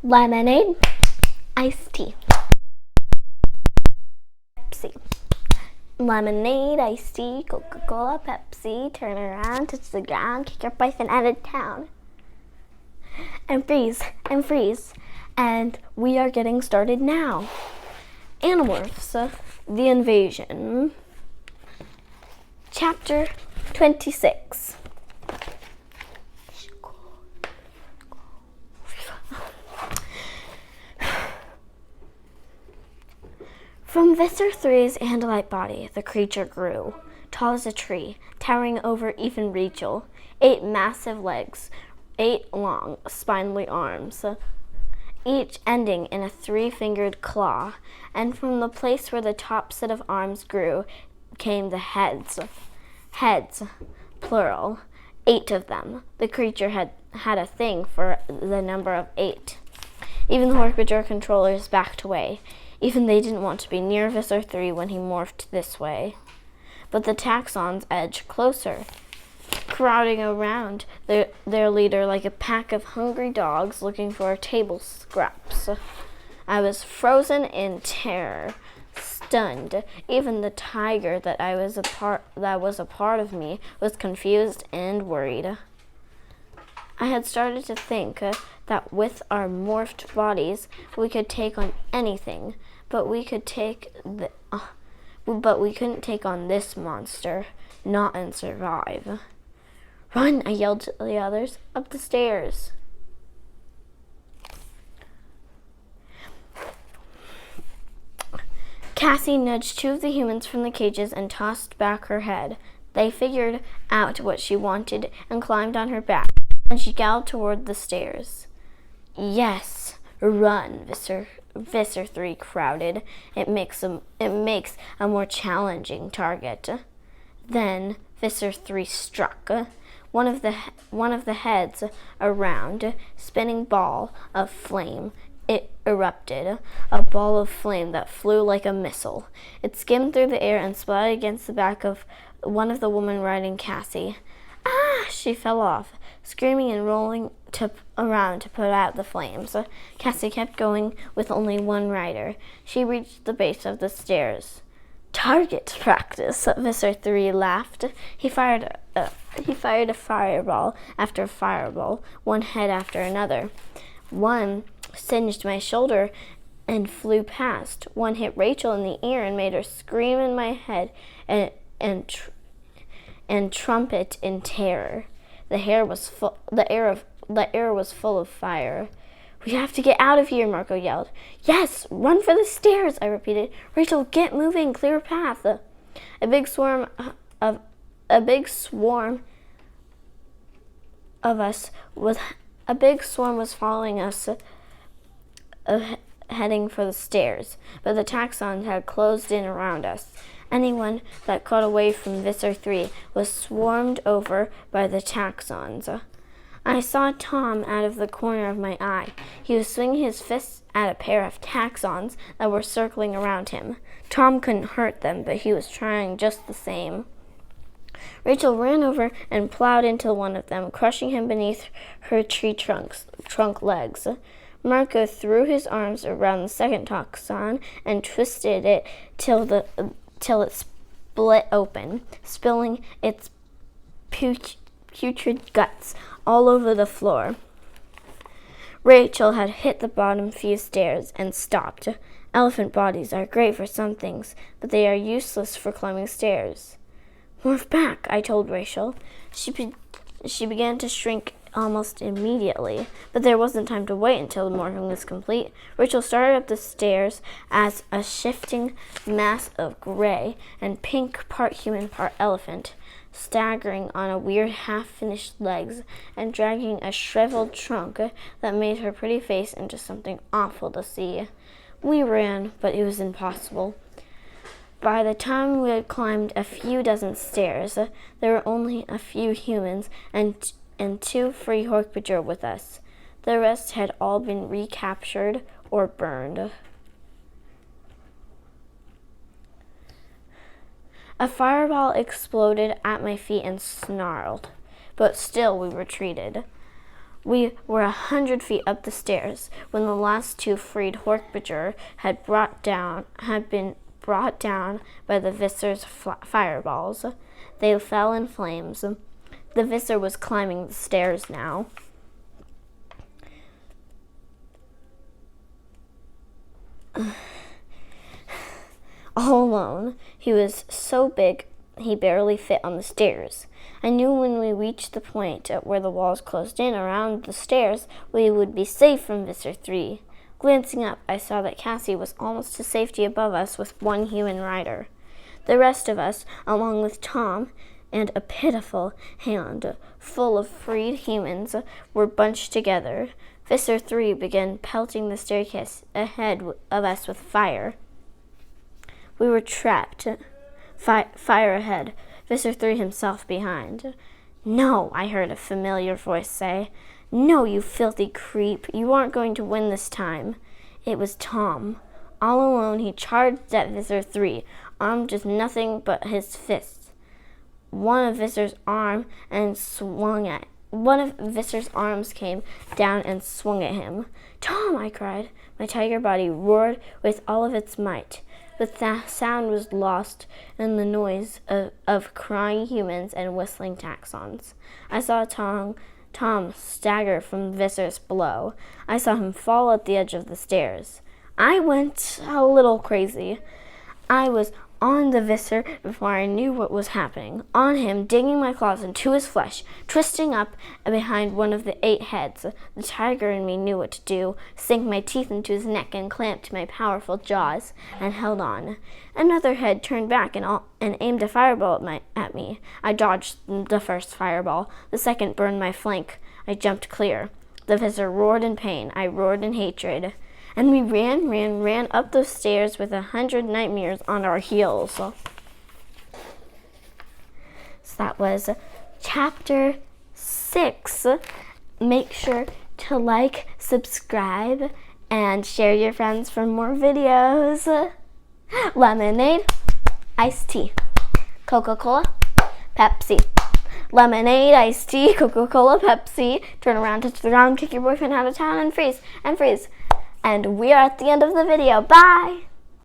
lemonade, iced tea. Pepsi. Lemonade, iced tea, Coca-Cola, Pepsi. Turn around, touch the ground, kick your boyfriend out of town. And freeze, and freeze. And we are getting started now. Animorphs, the invasion. Chapter 26. From Visser 3's Andalite body, the creature grew, tall as a tree, towering over even Rachel. 8 massive legs, 8 long, spindly arms, each ending in a 3-fingered claw, and from the place where the top set of arms grew came the heads. Heads, plural, 8 of them. The creature had a thing for the number of 8. Even the Hork-Bajor controllers backed away. Even they didn't want to be near Visser 3 when he morphed this way. But the Taxons edged closer, crowding around their leader like a pack of hungry dogs looking for table scraps. I was frozen in terror, stunned. Even the tiger that was a part of me was confused and worried. I had started to think that with our morphed bodies we could take on anything, but we couldn't take on this monster, not and survive. Run, I yelled to the others, up the stairs. Cassie nudged 2 of the humans from the cages and tossed back her head. They figured out what she wanted and climbed on her back, and she galloped toward the stairs. Yes, run, Visser 3 crowded. It makes a more challenging target. Then Visser 3 struck. One of the heads, a round, spinning ball of flame. It erupted, a ball of flame that flew like a missile. It skimmed through the air and splattered against the back of one of the women riding Cassie. Ah! She fell off, screaming and rolling around to put out the flames. Cassie kept going with only one rider. She reached the base of the stairs. Target practice, Visser 3 laughed. He fired a fireball after a fireball, one head after another. One singed my shoulder and flew past. One hit Rachel in the ear and made her scream in my head and trumpet in terror. The air was full of fire. We have to get out of here, Marco yelled. Yes, run for the stairs, I repeated. Rachel, get moving, clear a path. A big swarm was following us, heading for the stairs, but the Taxons had closed in around us. Anyone that got away from Visser 3 was swarmed over by the Taxons. I saw Tom out of the corner of my eye. He was swinging his fists at a pair of Taxons that were circling around him. Tom couldn't hurt them, but he was trying just the same. Rachel ran over and plowed into one of them, crushing him beneath her tree trunk legs. Marco threw his arms around the second Taxon and twisted it till it split open, spilling its putrid guts all over the floor. Rachel had hit the bottom few stairs and stopped. Elephant bodies are great for some things, but they are useless for climbing stairs. Morph back, I told Rachel. She began to shrink almost immediately, but there wasn't time to wait until the morphing was complete. Rachel started up the stairs as a shifting mass of gray and pink, part human, part elephant, staggering on a weird half-finished legs and dragging a shriveled trunk that made her pretty face into something awful to see. We ran, but it was impossible. By the time we had climbed a few dozen stairs, there were only a few humans and 2 free Hork-Bajor with us. The rest had all been recaptured or burned. A fireball exploded at my feet and snarled, but still we retreated. We were 100 feet up the stairs when the last two freed Hork-Bajir had been brought down by the Visser's fireballs. They fell in flames. The Visser was climbing the stairs now. All alone, he was so big he barely fit on the stairs. I knew when we reached the point where the walls closed in around the stairs, we would be safe from Visser 3. Glancing up, I saw that Cassie was almost to safety above us with one human rider. The rest of us, along with Tom and a pitiful hand full of freed humans, were bunched together. Visser 3 began pelting the staircase ahead of us with fire. We were trapped. Fire ahead, Visser 3 himself behind. "No," I heard a familiar voice say. "No, you filthy creep. You aren't going to win this time." It was Tom. All alone, he charged at Visser 3, armed with nothing but his fists. One of Visser's arms came down and swung at him. "Tom!" I cried. My tiger body roared with all of its might. But the sound was lost in the noise of crying humans and whistling taxons. I saw Tom stagger from Visser's blow. I saw him fall at the edge of the stairs. I went a little crazy. I was on the Visser before I knew what was happening. On him, digging my claws into his flesh, twisting up behind one of the 8 heads. The tiger in me knew what to do, sank my teeth into his neck and clamped my powerful jaws, and held on. Another head turned back and aimed a fireball at me. I dodged the first fireball. The second burned my flank. I jumped clear. The Visser roared in pain. I roared in hatred. And we ran up those stairs with 100 nightmares on our heels. So that was chapter 6. Make sure to like, subscribe, and share your friends for more videos. Lemonade, iced tea, Coca-Cola, Pepsi. Lemonade, iced tea, Coca-Cola, Pepsi. Turn around, touch the ground, kick your boyfriend out of town, and freeze. And we are at the end of the video. Bye!